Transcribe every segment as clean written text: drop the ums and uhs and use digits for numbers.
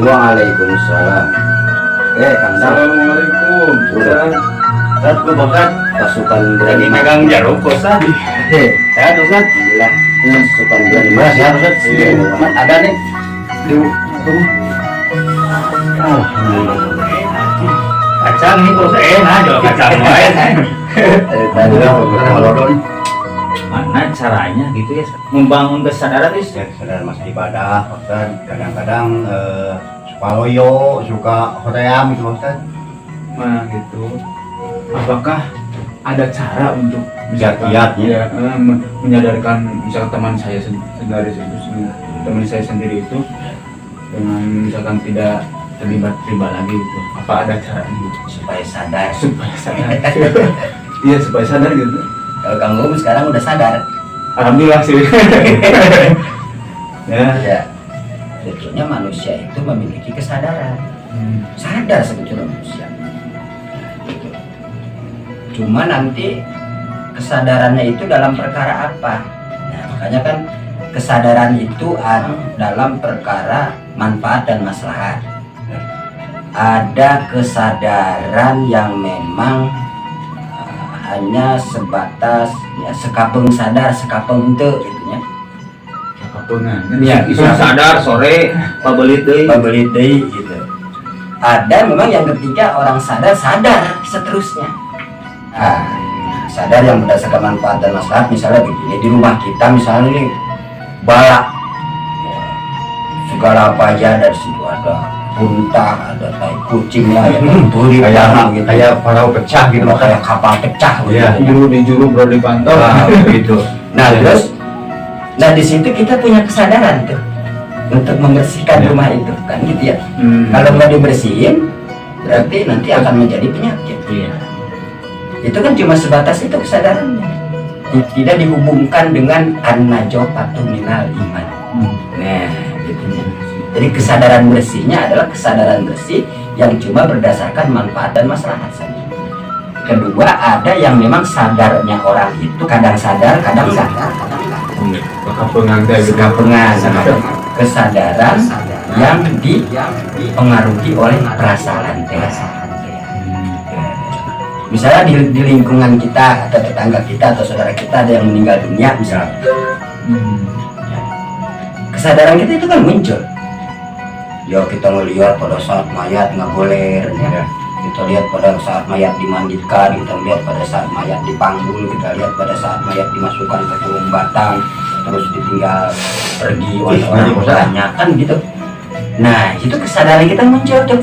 Waalaikumsalam. Kang Dang. Assalamualaikum. Udah. Ustaz, gua Ustaz, pasukan Lagi berani. megang jeruk Ustaz. Ya, Ustaz. Alhamdulillah. Pasukan berani Mas ya, Ustaz. Aman ada nih. Di rumah. Alhamdulillah. Kacang ini terus enak jual kacang lain. Tadi melodon. Mana caranya gitu ya membangun kesadaran itu? Ya, kesadaran masa ibadah, Ustaz. Kadang-kadang suka loyo, suka hoream gitu, Ustaz. Nah gitu. Apakah ada cara untuk Giat-giatnya. menyadarkan misalkan teman saya teman saya sendiri itu dengan misalkan tidak terlibat riba lagi gitu. Apa ada caranya gitu? Supaya sadar. Supaya sadar. Iya supaya sadar gitu. Kalau Kang Gum sekarang udah sadar. Alhamdulillah sih. Ya. Ya. Sebetulnya manusia itu memiliki kesadaran. Sadar sebetulnya manusia. Gitu. Cuma nanti kesadarannya itu dalam perkara apa? Nah, makanya kan kesadaran itu dalam perkara manfaat dan maslahat. Ada kesadaran yang memang hanya sebatas ya sekapeng sadar sekapeng teu gitu nya. Kapengan. Ya, Bisa sadar sore pabelit deui. Pembeli deui gitu. Ada memang yang ketiga orang sadar seterusnya. Nah, sadar yang berdasarkan manfaat dan maslahat misalnya begini di rumah kita misalnya nih balak ya, segala apa aja dari situ ada buntah, ada tai kucing lah, ya, tuli gitu. Kayak parau pecah gitu, Kayak kapal pecah Iya. gitu. Juru di juru bro dipantau. gitu. Nah terus, di situ kita punya kesadaran tuh untuk membersihkan rumah itu kan gitu ya. Kalau nggak dibersihin, berarti nanti akan menjadi penyakit. Iya. Itu kan cuma sebatas itu kesadarannya. Tidak dihubungkan dengan an-najofatu minal iman. Nah, gitu ya. Jadi kesadaran bersihnya adalah kesadaran bersih yang cuma berdasarkan manfaat dan maslahat saja. Kedua, ada yang memang sadarnya orang itu kadang sadar, kadang enggak. Kapengan teh gitu. Kapengan, kesadaran yang dipengaruhi oleh perasaan teh. Misalnya di lingkungan kita atau tetangga kita atau saudara kita ada yang meninggal dunia misalnya. Kesadaran kita itu kan muncul. Ya kita ngelihat pada saat mayat ngagoler ya. Kita lihat pada saat mayat dimandikan, kita lihat pada saat mayat dipanggul, kita lihat pada saat mayat dimasukkan ke kurung batang terus ditinggal pergi oleh orang banyak kan gitu. Nah itu kesadaran kita muncul tuh.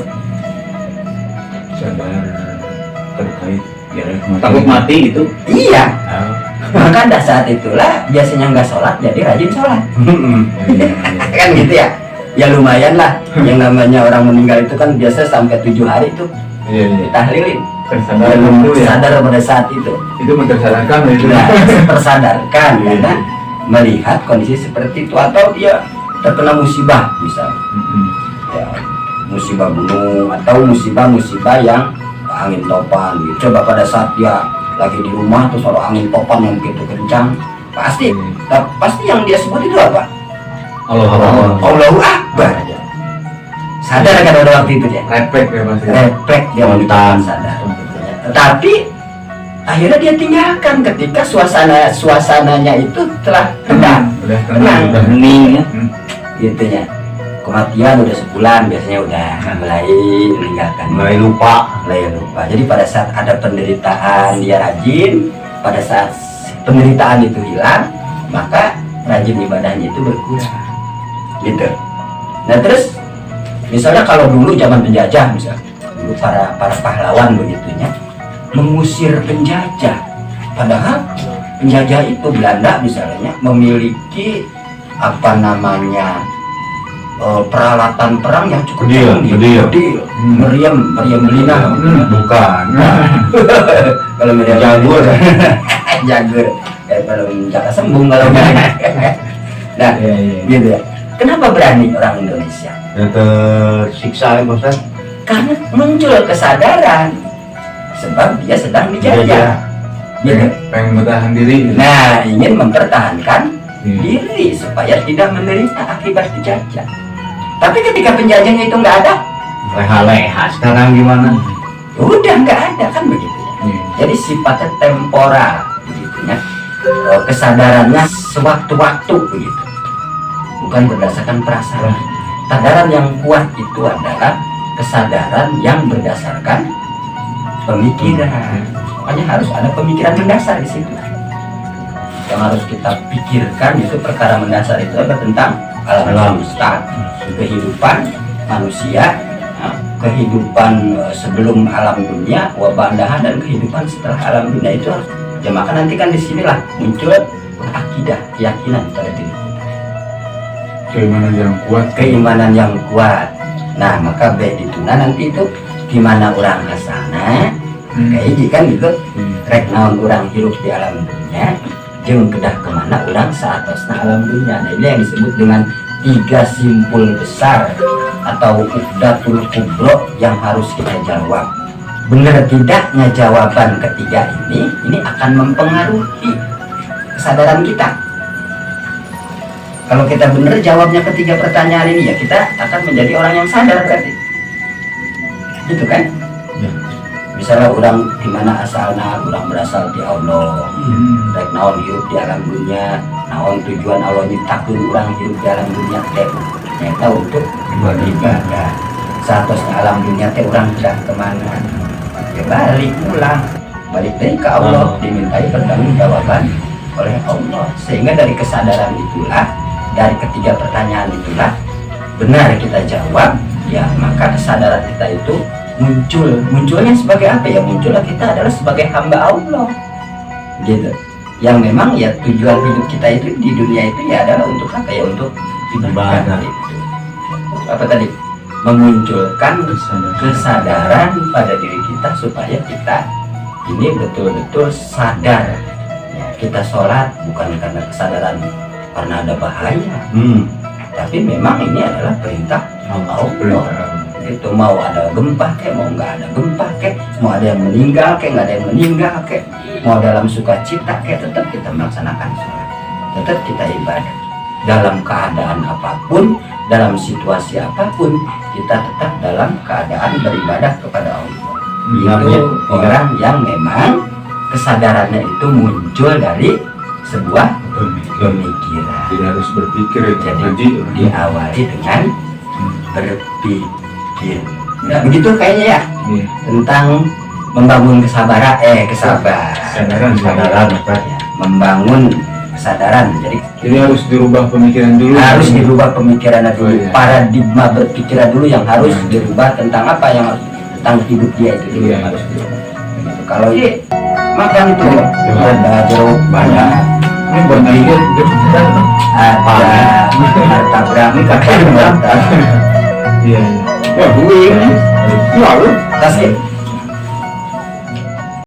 Sadar terkait ya Takut mati gitu. Iya. Maka pada saat itulah biasanya nggak sholat jadi rajin sholat. Kan gitu ya. Ya lumayan lah. Yang namanya orang meninggal itu kan biasa sampai 7 hari tuh Iya. ditahlilin. Tersadar Belum dulu ya. sadar pada saat itu. Itu mentersadarkan itu. Nah, tersadarkan karena melihat kondisi seperti itu atau dia terkena musibah misal. Ya, musibah gunung atau musibah-musibah yang angin topan gitu. Coba pada saat dia lagi di rumah terus ada angin topan yang begitu kencang, pasti yang dia sebut itu apa? Allahu Akbar aja. Sadar kan pada waktu itu dia. Refleks ya pasti. Refleks dia mental sadar. Tapi akhirnya dia tinggalkan ketika suasananya itu telah tenang. Udah Tenang. udah Hening ya. Gitu ya. Kematian udah sebulan biasanya udah mulai meninggalkan. Mulai lupa. Jadi pada saat ada penderitaan dia rajin, pada saat penderitaan itu hilang, maka rajin ibadahnya itu berkurang. Gitu. Nah terus misalnya kalau dulu zaman penjajah misalnya, dulu para pahlawan begitunya mengusir penjajah. Padahal penjajah itu Belanda misalnya memiliki apa namanya peralatan perang yang cukup canggih. Meriam Belina. Bukan. Kalau meriam Jagur. Jagur. Kalau jaka sembung kalau nah, gitu ya. Kenapa berani orang Indonesia? Tersiksa ya Ustaz. Karena muncul kesadaran sebab dia sedang dijajah. Gitu. pengen bertahan diri. Nah, ingin mempertahankan diri supaya tidak menderita akibat dijajah. Tapi ketika penjajahnya itu nggak ada, Leha-leha sekarang gimana? udah nggak ada kan begitu ya. Jadi sifatnya temporal begitu ya. Kesadarannya sewaktu-waktu begitu, bukan berdasarkan perasaan. Kesadaran yang kuat itu adalah kesadaran yang berdasarkan pemikiran. Makanya harus ada pemikiran mendasar di situ. Yang harus kita pikirkan itu perkara mendasar itu adalah tentang alam semesta, kehidupan manusia, kehidupan sebelum alam dunia, wabandahan, dan kehidupan setelah alam dunia itu harus. Ya maka nanti kan disinilah muncul akidah, keyakinan pada diri kita. Keimanan yang kuat. Keimanan yang kuat. Nah maka baik dituna nanti itu gimana orang kasana, kayak hiji kan gitu. Rek naon orang hidup di alam dunia, jeung kedah kemana orang saatosna alam dunia. Nah ini yang disebut dengan 3 simpul besar atau uqdatul kubro yang harus kita jawab. Benar tidaknya jawaban ketiga ini akan mempengaruhi kesadaran kita. Kalau kita benar jawabnya ketiga pertanyaan ini, ya kita akan menjadi orang yang sadar berarti. Gitu kan? Ya. Misalnya orang dimana asalnya, orang berasal di Allah. Rek naon hidup di alam dunia, naon tujuan Allah nyiptakeun orang hidup di alam dunia teh ternyata untuk beribadah. Saatosnya alam dunia teh orang tidak kemana, ya balik deh ke Allah, dimintai pertanggungjawaban oleh Allah. Sehingga dari kesadaran itulah, dari ketiga pertanyaan itulah benar kita jawab, ya maka kesadaran kita itu munculnya sebagai apa ya? Munculnya kita adalah sebagai hamba Allah gitu, yang memang ya tujuan hidup kita itu di dunia itu ya adalah untuk apa ya? Untuk ibadah itu. Apa tadi? Memunculkan kesadaran pada diri kita supaya kita ini betul-betul sadar ya, kita sholat bukan karena kesadaran karena ada bahaya, tapi memang ini adalah perintah Allah. Itu mau ada gempa kek, mau nggak ada gempa kek, mau ada yang meninggal kek, nggak ada yang meninggal kek, mau dalam sukacita kek, tetap kita melaksanakan sholat, tetap kita ibadah dalam keadaan apapun, dalam situasi apapun, kita tetap dalam keadaan beribadah kepada Allah. Itu orang yang memang kesadarannya itu muncul dari sebuah pemikiran. Tidak harus berpikir, Jadi diawali dengan berpikir. Nah, begitu kayaknya ya tentang membangun kesadaran. Kesadaran. Ya, membangun kesadaran. Jadi harus dirubah pemikiran dulu. Harus dirubah pemikiran dulu. Oh, iya. Paradigma berpikiran dulu yang harus dirubah tentang apa yang harus tentang hidup dia itu dulu yang harus dirubah. Begitu. Kalau ini makan itu ada jeruk banyak. Ini buat aja. Ada martabak, ini kakak martabak. Iya. Wah, gue ini. Lalu Kasih.